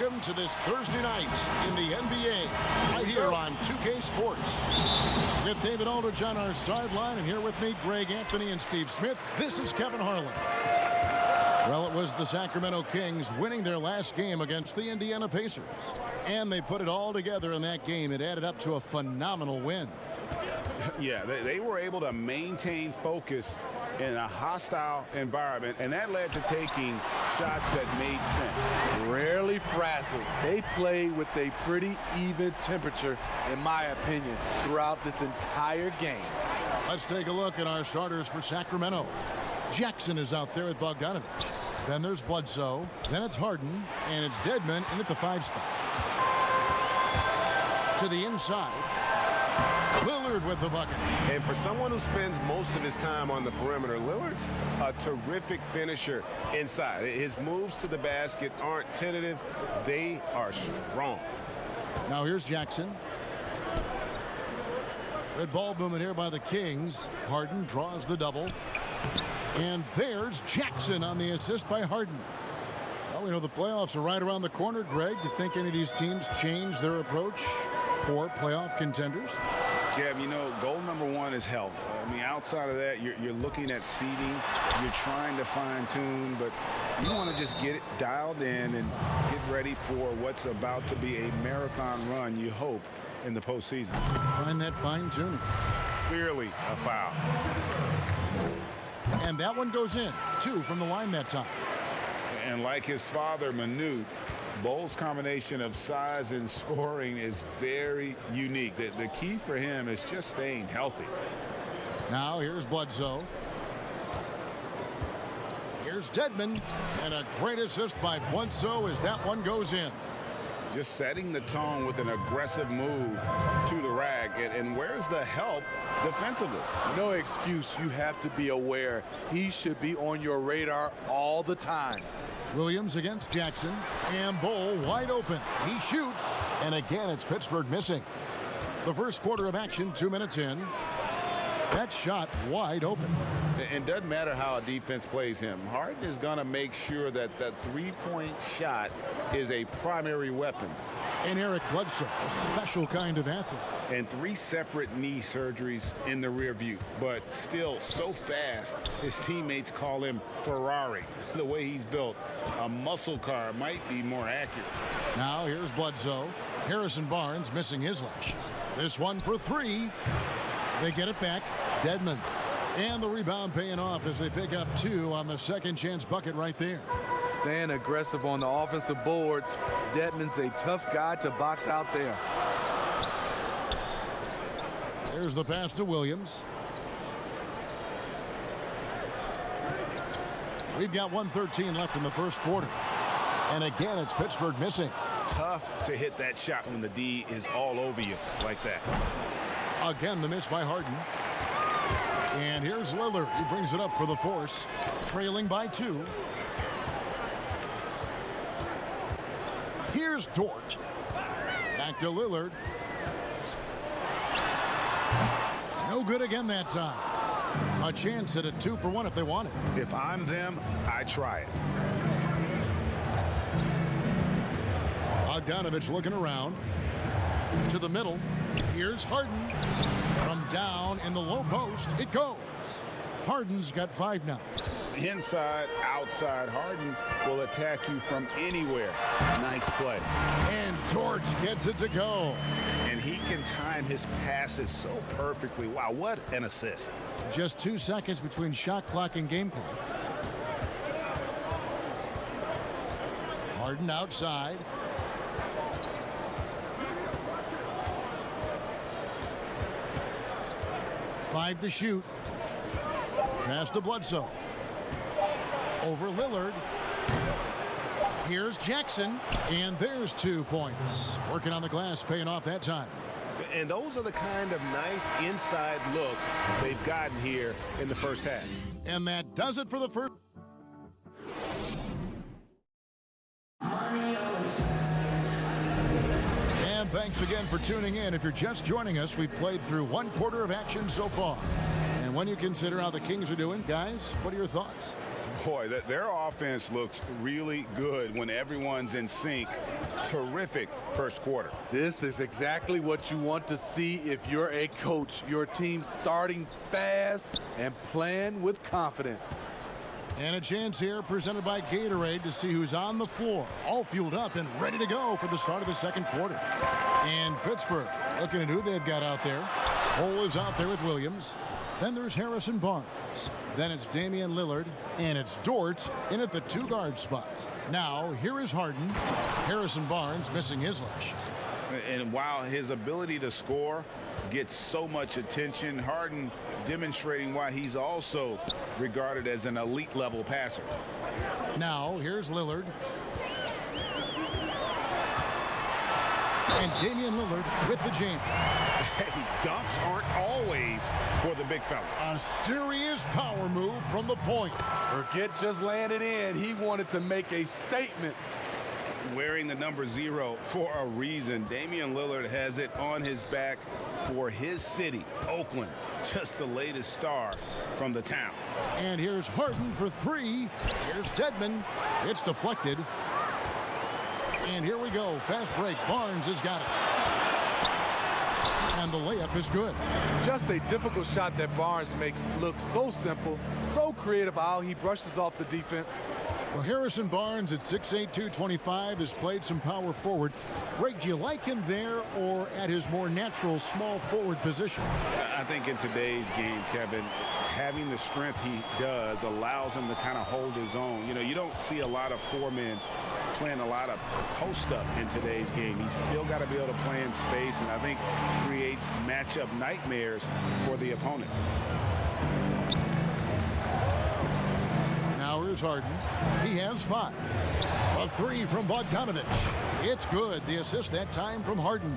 Welcome to this Thursday night in the NBA, right here on 2K Sports. With David Aldridge on our sideline, and here with me, Greg Anthony and Steve Smith, this is Kevin Harlan. Well, it was the Sacramento Kings winning their last game against the Indiana Pacers. And they put it all together in that game. It added up to a phenomenal win. Yeah, they were able to maintain focus in a hostile environment, and that led to taking shots that made sense. Rarely frazzled. They played with a pretty even temperature, in my opinion, throughout this entire game. Let's take a look at our starters for Sacramento. Jackson is out there with Bogdanovich. Then there's Bledsoe. Then it's Harden. And it's Dedmon in at the 5 spot. To the inside. Lillard with the bucket. And for someone who spends most of his time on the perimeter, Lillard's a terrific finisher inside. His moves to the basket aren't tentative. They are strong. Now here's Jackson. Good ball movement here by the Kings. Harden draws the double. And there's Jackson on the assist by Harden. Well, we know the playoffs are right around the corner. Greg, do you think any of these teams change their approach for playoff contenders? Kev, you know, goal number one is health. I mean, outside of that, you're looking at seeding. You're trying to fine-tune, but you want to just get it dialed in and get ready for what's about to be a marathon run, you hope, in the postseason. Find that fine-tuning. Clearly a foul. And that one goes in. 2 from the line that time. And like his father, Manute, Bole's combination of size and scoring is very unique. The key for him is just staying healthy. Now here's Bledsoe. Here's Dedmon. And a great assist by Bledsoe as that one goes in. Just setting the tone with an aggressive move to the rack. And where's the help defensively? No excuse. You have to be aware. He should be on your radar all the time. Williams against Jackson, and Bole wide open. He shoots, and again it's Pittsburgh missing. The first quarter of action, 2 minutes in. That shot wide open. It doesn't matter how a defense plays him. Harden is going to make sure that that three-point shot is a primary weapon. And Eric Bledsoe, a special kind of athlete. And 3 separate knee surgeries in the rear view, but still so fast, his teammates call him Ferrari. The way he's built, a muscle car might be more accurate. Now here's Bledsoe. Harrison Barnes missing his last shot. This one for 3. They get it back. Dedmon. And the rebound paying off as they pick up 2 on the second chance bucket right there. Staying aggressive on the offensive boards. Dedmon's a tough guy to box out there. There's the pass to Williams. We've got 1:13 left in the first quarter. And again, it's Pittsburgh missing. Tough to hit that shot when the D is all over you like that. Again, the miss by Harden. And here's Lillard. He brings it up for the force. Trailing by 2. Here's Dort. Back to Lillard. No good again that time. A chance at a 2-for-1 if they want it. If I'm them, I try it. Bogdanovich looking around. To the middle. Here's Harden. From down in the low post, it goes. Harden's got 5 now. Inside, outside, Harden will attack you from anywhere. Nice play. And Dort gets it to go. And he can time his passes so perfectly. Wow, what an assist. Just 2 seconds between shot clock and game clock. Harden outside. Five to shoot. Pass to Bledsoe. Over Lillard. Here's Jackson. And there's 2 points. Working on the glass, paying off that time. And those are the kind of nice inside looks they've gotten here in the first half. And that does it for the first. And thanks again for tuning in. If you're just joining us, we've played through 1 quarter of action so far. And when you consider how the Kings are doing, guys, what are your thoughts? Boy, their offense looks really good when everyone's in sync. Terrific first quarter. This is exactly what you want to see if you're a coach. Your team starting fast and playing with confidence. And a chance here presented by Gatorade to see who's on the floor, all fueled up and ready to go for the start of the second quarter. And Pittsburgh looking at who they've got out there. Cole is out there with Williams. Then there's Harrison Barnes. Then it's Damian Lillard. And it's Dort in at the two-guard spot. Now, here is Harden. Harrison Barnes missing his last shot. And while his ability to score gets so much attention, Harden demonstrating why he's also regarded as an elite-level passer. Now, here's Lillard. And Damian Lillard with the jam. Hey, dunks aren't always for the big fella. A serious power move from the point. Forget just laying it in. He wanted to make a statement. Wearing the number 0 for a reason. Damian Lillard has it on his back for his city, Oakland. Just the latest star from the town. And here's Harden for 3. Here's Dedmon. It's deflected. And here we go. Fast break. Barnes has got it. And the layup is good. Just a difficult shot that Barnes makes look so simple, so creative how he brushes off the defense. Well, Harrison Barnes at 6'8", 225 has played some power forward. Greg, do you like him there or at his more natural small forward position? I think in today's game, Kevin, having the strength he does allows him to kind of hold his own. You know, you don't see a lot of four-men playing a lot of post-up in today's game. He's still got to be able to play in space, and I think creates matchup nightmares for the opponent. Now here's Harden. He has 5. A 3 from Bogdanovich. It's good. The assist that time from Harden.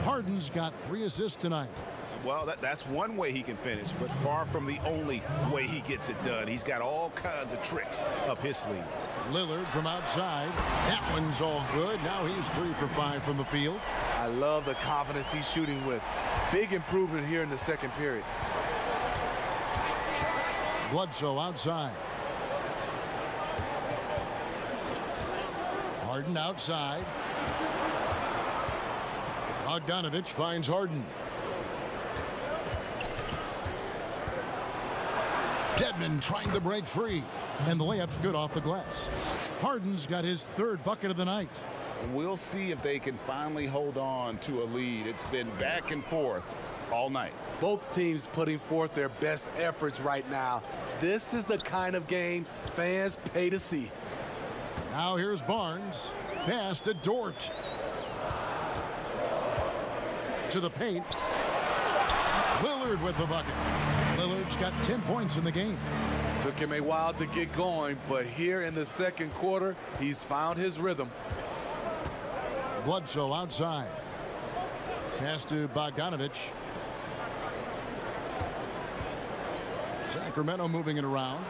Harden's got 3 assists tonight. Well, that's one way he can finish, but far from the only way he gets it done. He's got all kinds of tricks up his sleeve. Lillard from outside. That one's all good. Now he's 3 for 5 from the field. I love the confidence he's shooting with. Big improvement here in the second period. Bledsoe outside. Harden outside. Bogdanovich finds Harden. Dedmon trying to break free. And the layup's good off the glass. Harden's got his 3rd bucket of the night. We'll see if they can finally hold on to a lead. It's been back and forth all night. Both teams putting forth their best efforts right now. This is the kind of game fans pay to see. Now here's Barnes. Pass to Dort. To the paint. Lillard with the bucket. Lillard's got 10 points in the game. Took him a while to get going, but here in the second quarter, he's found his rhythm. Bledsoe outside. Pass to Bogdanovich. Sacramento moving it around.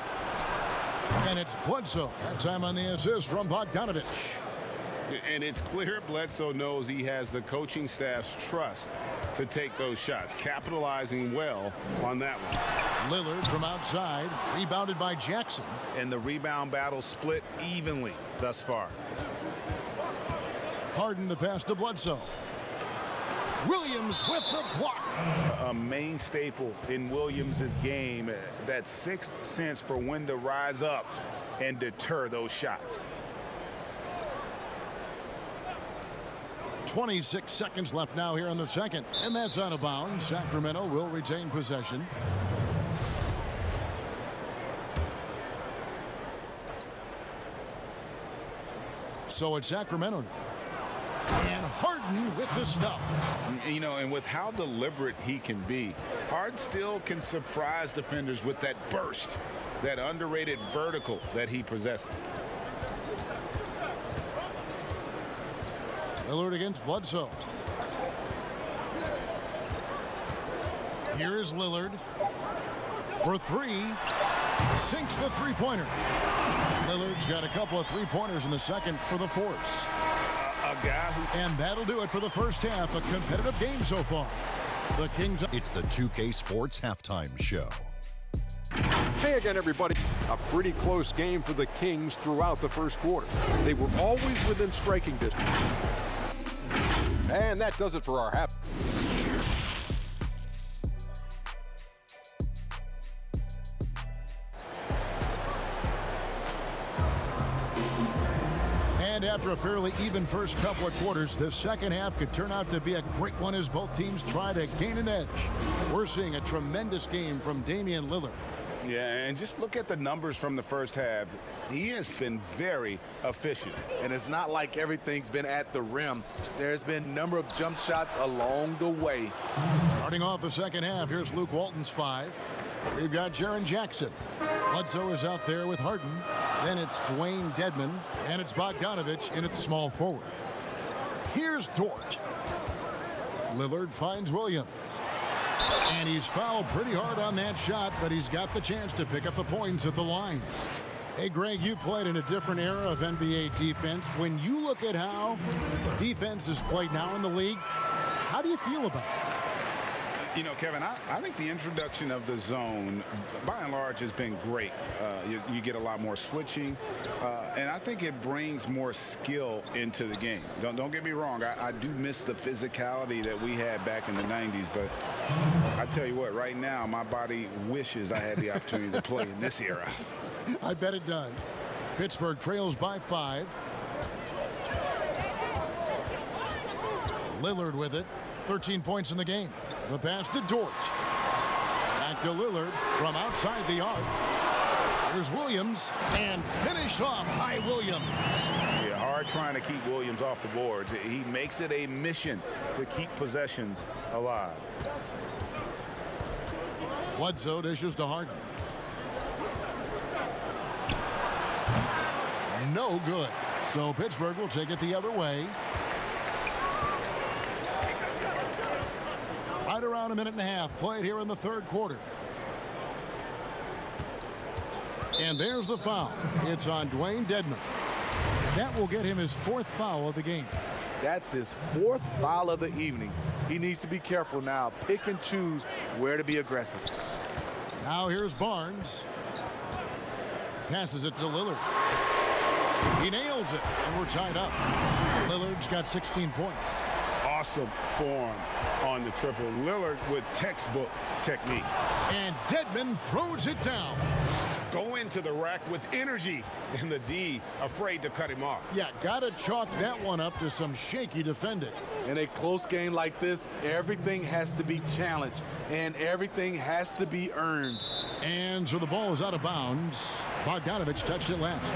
And it's Bledsoe. That time on the assist from Bogdanovich. And it's clear Bledsoe knows he has the coaching staff's trust to take those shots, capitalizing well on that one. Lillard from outside, rebounded by Jackson. And the rebound battle split evenly thus far. Harden the pass to Bledsoe. Williams with the block. A main staple in Williams' game, that 6th sense for when to rise up and deter those shots. 26 seconds left now here in the second, and that's out of bounds. Sacramento will retain possession. So it's Sacramento now. And Harden with the stuff. You know, and with how deliberate he can be, Harden still can surprise defenders with that burst, that underrated vertical that he possesses. Lillard against Bledsoe. Here's Lillard for 3. Sinks the three-pointer. Lillard's got a couple of three-pointers in the second for the Force. A guy who... And that'll do it for the first half. A competitive game so far. The Kings... It's the 2K Sports Halftime Show. Hey again, everybody. A pretty close game for the Kings throughout the first quarter. They were always within striking distance. And that does it for our half. And after a fairly even first couple of quarters, the second half could turn out to be a great one as both teams try to gain an edge. We're seeing a tremendous game from Damian Lillard. Yeah, and just look at the numbers from the first half. He has been very efficient. And it's not like everything's been at the rim. There's been a number of jump shots along the way. Starting off the second half, here's Luke Walton's 5. We've got Jaren Jackson. Bledsoe is out there with Harden. Then it's Dwayne Dedmon, and it's Bogdanovich in at the small forward. Here's Dort. Lillard finds Williams. And he's fouled pretty hard on that shot, but he's got the chance to pick up the points at the line. Hey, Greg, you played in a different era of NBA defense. When you look at how defense is played now in the league, how do you feel about it? You know, Kevin, I think the introduction of the zone, by and large, has been great. You get a lot more switching, and I think it brings more skill into the game. Don't get me wrong. I do miss the physicality that we had back in the 90s, but I tell you what, right now, my body wishes I had the opportunity to play in this era. I bet it does. Pittsburgh trails by 5. Lillard with it. 13 points in the game. The pass to Dort. Back to Lillard from outside the arc. Here's Williams, and finished off by Williams. Yeah, hard trying to keep Williams off the boards. He makes it a mission to keep possessions alive. Bledsoe dishes to Harden. No good. So Pittsburgh will take it the other way. Right around a minute and a half played here in the third quarter. And there's the foul. It's on Dwayne Dedmon. That will get him his 4th foul of the game. That's his 4th foul of the evening. He needs to be careful now. Pick and choose where to be aggressive. Now here's Barnes. Passes it to Lillard. He nails it, and we're tied up. Lillard's got 16 points. Awesome form on the triple. Lillard with textbook technique. And Dedmon throws it down. Go into the rack with energy, and the D afraid to cut him off. Yeah, gotta chalk that one up to some shaky defending. In a close game like this, everything has to be challenged, and everything has to be earned. And so the ball is out of bounds. Bogdanovich touched it last.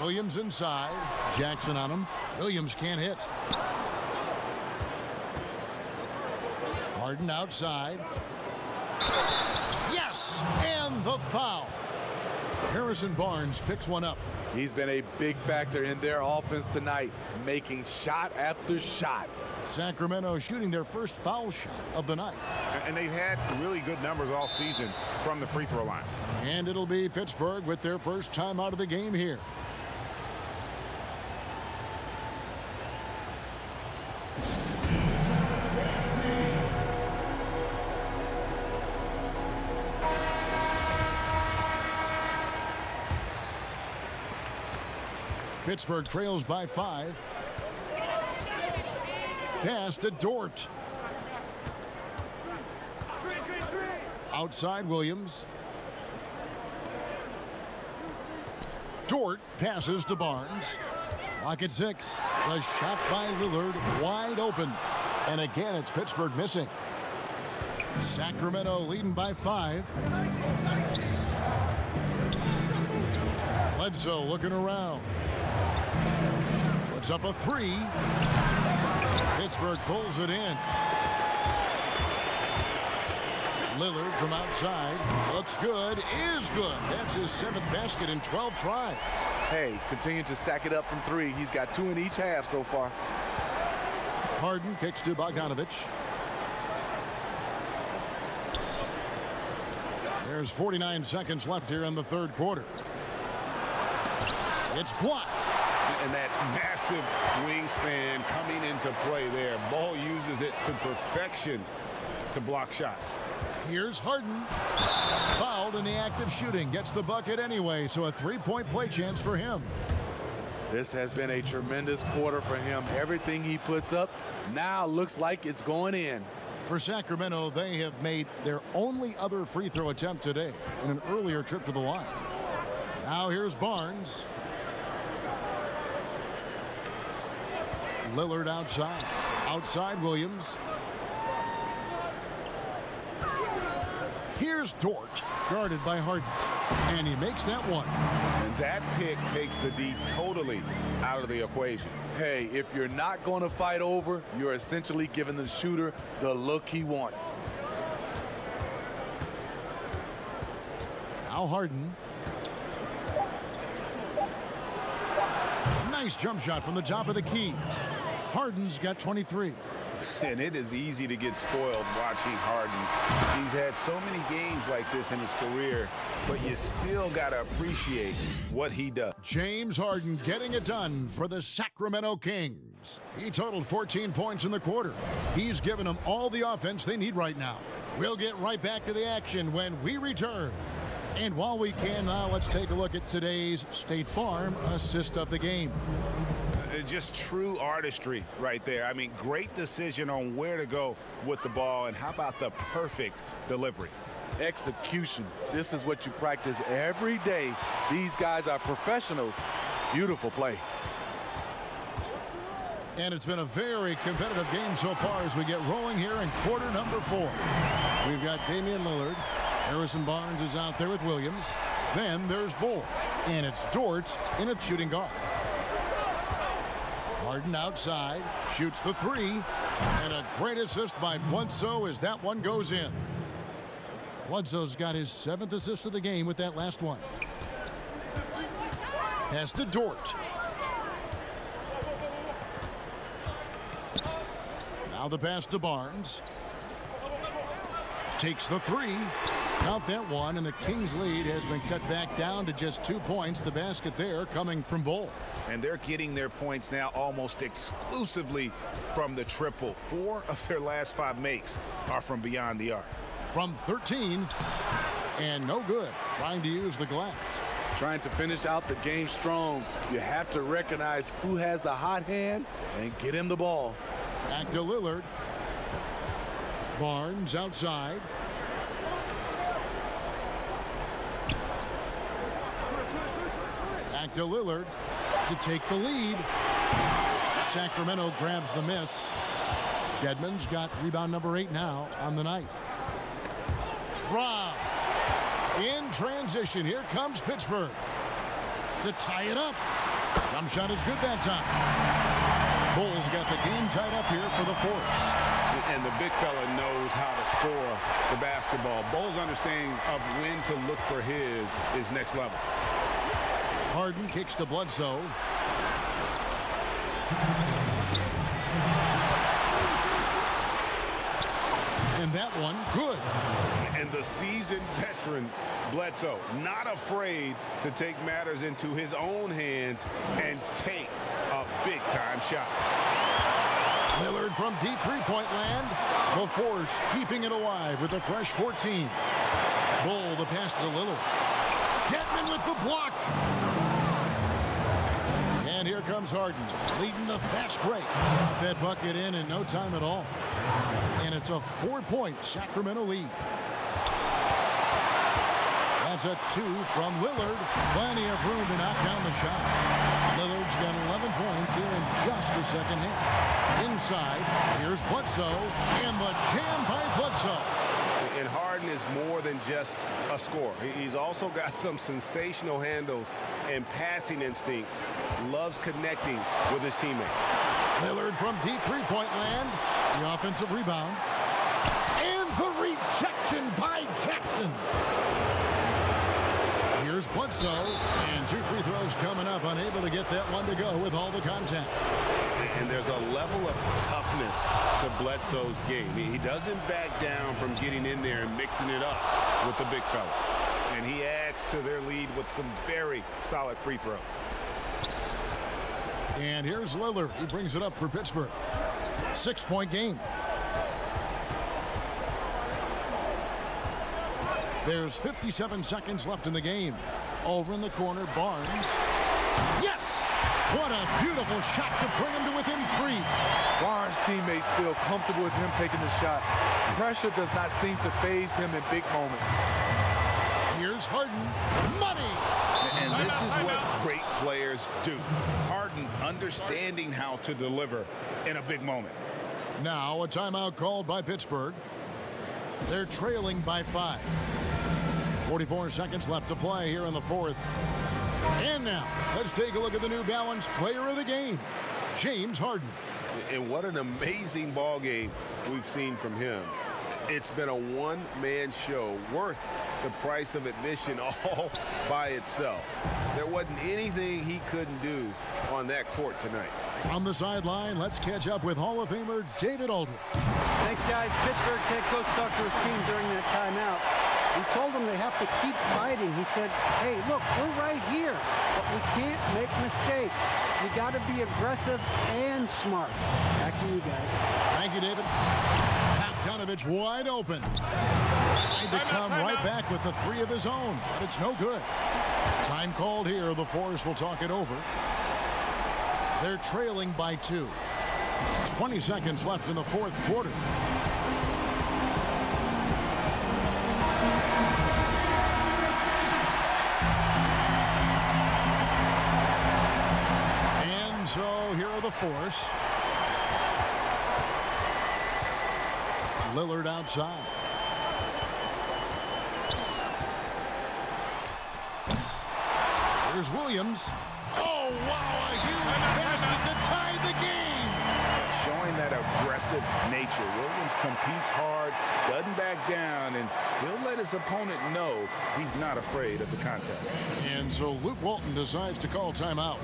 Williams inside. Jackson on him. Williams can't hit. Harden outside. Yes! And the foul. Harrison Barnes picks one up. He's been a big factor in their offense tonight, making shot after shot. Sacramento shooting their first foul shot of the night. And they've had really good numbers all season from the free throw line. And it'll be Pittsburgh with their first time out of the game here. Pittsburgh trails by 5. Pass to Dort. Outside Williams. Dort passes to Barnes. Lock at 6. The shot by Lillard wide open. And again, it's Pittsburgh missing. Sacramento leading by 5. Bledsoe looking around. Puts up a 3. Pittsburgh pulls it in. Lillard from outside. Looks good. Is good. That's his 7th basket in 12 tries. Hey, continue to stack it up from 3. He's got 2 in each half so far. Harden kicks to Bogdanovich. There's 49 seconds left here in the third quarter. It's blocked. And that massive wingspan coming into play there. Ball uses it to perfection to block shots. Here's Harden. Fouled in the act of shooting. Gets the bucket anyway, so a three-point play chance for him. This has been a tremendous quarter for him. Everything he puts up now looks like it's going in. For Sacramento, they have made their only other free throw attempt today in an earlier trip to the line. Now here's Barnes. Lillard outside. Outside Williams. Here's Dort, guarded by Harden. And he makes that one. And that pick takes the D totally out of the equation. Hey, if you're not going to fight over, you're essentially giving the shooter the look he wants. Now Harden. Nice jump shot from the top of the key. Harden's got 23. And it is easy to get spoiled watching Harden. He's had so many games like this in his career, but you still got to appreciate what he does. James Harden getting it done for the Sacramento Kings. He totaled 14 points in the quarter. He's given them all the offense they need right now. We'll get right back to the action when we return. And while we can now, let's take a look at today's State Farm assist of the game. Just true artistry right there. I mean, great decision on where to go with the ball, and how about the perfect delivery? Execution. This is what you practice every day. These guys are professionals. Beautiful play. And it's been a very competitive game so far as we get rolling here in quarter number 4. We've got Damian Lillard. Harrison Barnes is out there with Williams. Then there's Bull. And it's Dort in a shooting guard. Harden outside, shoots the three, and a great assist by Bledsoe as that one goes in. Bledsoe's got his 7th assist of the game with that last one. Pass to Dort. Now the pass to Barnes. Takes the three. Count that one, and the Kings' lead has been cut back down to just 2 points. The basket there coming from Bull. And they're getting their points now almost exclusively from the triple. 4 of their last 5 makes are from beyond the arc. From 13, and no good. Trying to use the glass. Trying to finish out the game strong. You have to recognize who has the hot hand and get him the ball. Back to Lillard. Barnes outside. Back to Lillard to take the lead. Sacramento grabs the miss. Dedmon's got rebound number 8 now on the night. Rob in transition. Here comes Pittsburgh to tie it up. Jump shot is good that time. Bulls got the game tied up here for the force. And the big fella knows how to score the basketball. Bull's understanding of when to look for his is next level. Harden kicks to Bledsoe. And that one, good. And the seasoned veteran, Bledsoe, not afraid to take matters into his own hands and take a big-time shot. Lillard from deep three-point land. The force keeping it alive with a fresh 14. Bull the pass to Lillard. Dedmon with the block. And here comes Harden, leading the fast break. Got that bucket in no time at all. And it's a 4-point Sacramento lead. That's a 2 from Lillard. Plenty of room to knock down the shot. Lillard's got 11 points here in just the second half. Inside, here's Bledsoe, and the jam by Bledsoe. And Harden is more than just a scorer. He's also got some sensational handles and passing instincts. Loves connecting with his teammates. Lillard from deep three-point land. The offensive rebound. And the rejection by Jackson. Here's Bledsoe, and 2 free throws coming up. Unable to get that one to go with all the contact. And there's a level of toughness to Bledsoe's game. He doesn't back down from getting in there and mixing it up with the big fellas. And he adds to their lead with some very solid free throws. And here's Lillard. He brings it up for Pittsburgh. 6-point game. There's 57 seconds left in the game. Over in the corner, Barnes. Yes! What a beautiful shot to bring him to within 3. Barnes' teammates feel comfortable with him taking the shot. Pressure does not seem to faze him in big moments. Here's Harden. Money! And this is what great players do. Harden understanding how to deliver in a big moment. Now a timeout called by Pittsburgh. They're trailing by 5. 44 seconds left to play here in the fourth. And now, let's take a look at the New Balance player of the game, James Harden. And what an amazing ball game we've seen from him. It's been a one-man show worth the price of admission all by itself. There wasn't anything he couldn't do on that court tonight. On the sideline, let's catch up with Hall of Famer David Aldridge. Thanks, guys. Pittsburgh's head coach talked to his team during that timeout. He told them they have to keep fighting. He said, hey, look, we're right here, but we can't make mistakes. We got to be aggressive and smart. Back to you guys. Thank you, David. Bogdanovich wide open. Trying to come right back with the 3 of his own, but it's no good. Time called here. The Force will talk it over. They're trailing by 2. 20 seconds left in the fourth quarter. And so here are the Force. Lillard outside. Here's Williams. Oh, wow, a huge basket to tie the game. Showing that aggressive nature. Williams competes hard, doesn't back down, and he'll let his opponent know he's not afraid of the contact. And so Luke Walton decides to call timeout.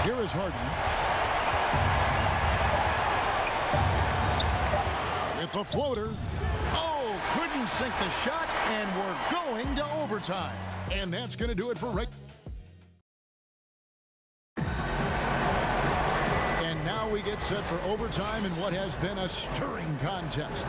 Here is Harden. With the floater. Oh, couldn't sink the shot, and we're going to overtime. And that's going to do it for Rick. And now we get set for overtime in what has been a stirring contest.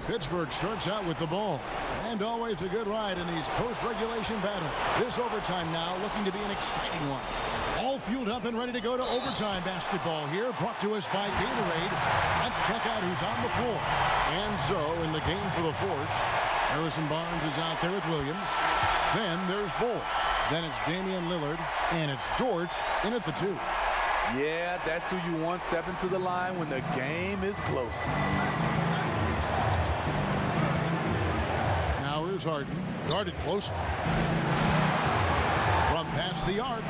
Pittsburgh starts out with the ball. And always a good ride in these post-regulation battles. This overtime now looking to be an exciting one. All fueled up and ready to go to overtime basketball here. Brought to us by Gatorade. Let's check out who's on the floor. And so in the game for the Force, Harrison Barnes is out there with Williams. Then there's Bull. Then it's Damian Lillard. And it's Dort in at the 2. Yeah, that's who you want stepping to the line when the game is close. Here's Harden, guarded close. From past the arc.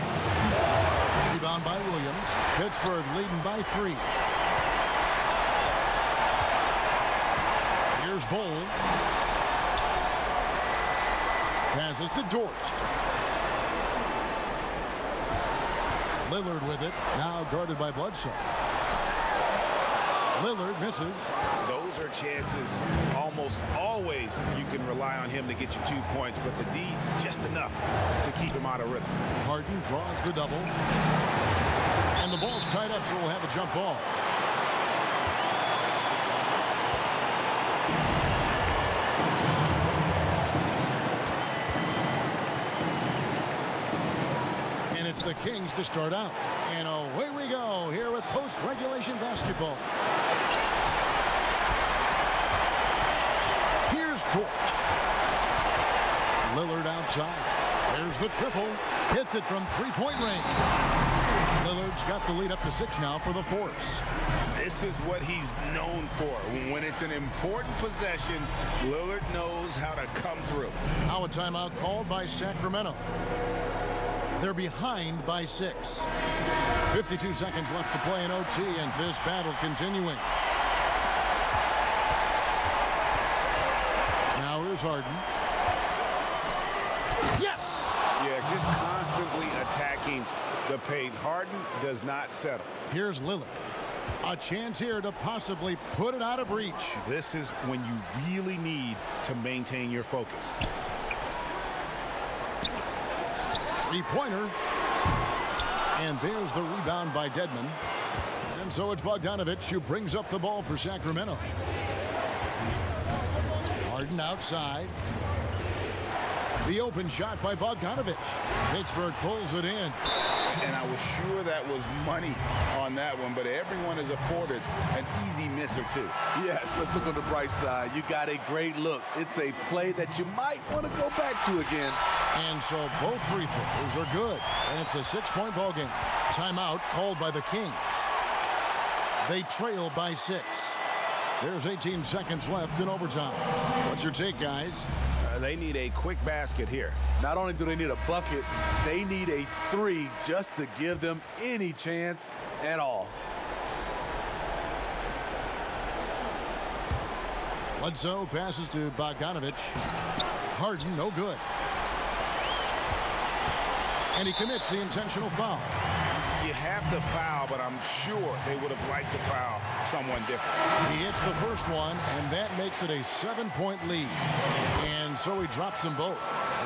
Rebound by Williams. Pittsburgh leading by 3. Here's Bull. Passes to Dort. Lillard with it. Now guarded by Bledsoe. Lillard misses. Those are chances almost always you can rely on him to get you 2 points, but the D just enough to keep him out of rhythm. Harden draws the double. And the ball's tied up, so we'll have a jump ball. And it's the Kings to start out. And away we go here with post-regulation basketball. Here's Dort. Lillard outside. There's the triple. Hits it from three-point range. Lillard's got the lead up to 6 now for the Force. This is what he's known for. When it's an important possession, Lillard knows how to come through. Now a timeout called by Sacramento. They're behind by 6. 52 seconds left to play in OT, and this battle continuing. Now here's Harden. Yes! Yeah, just constantly attacking the paint. Harden does not settle. Here's Lillard. A chance here to possibly put it out of reach. This is when you really need to maintain your focus. Three-pointer. And there's the rebound by Dedmon. And so it's Bogdanovich who brings up the ball for Sacramento. Harden outside. The open shot by Bogdanovich. Pittsburgh pulls it in. And I was sure that was money on that one, but everyone is afforded an easy miss or two. Yes, let's look on the bright side. You got a great look. It's a play that you might want to go back to again. And so both free throws are good. And it's a 6-point ball game. Timeout called by the Kings. They trail by 6. There's 18 seconds left in overtime. What's your take, guys? They need a quick basket here. Not only do they need a bucket, they need a 3 just to give them any chance at all. Bledsoe passes to Bogdanovich. Harden, no good. And he commits the intentional foul. You have to foul, but I'm sure they would have liked to foul someone different. He hits the first one, and that makes it a 7-point lead. And so he drops them both.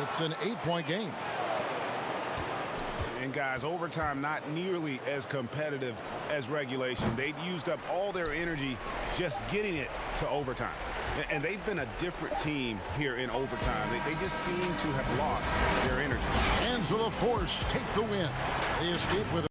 It's an 8-point game. And guys, overtime not nearly as competitive as regulation. They'd used up all their energy just getting it to overtime. And they've been a different team here in overtime. They just seem to have lost their energy. And so the Force take the win. They escape with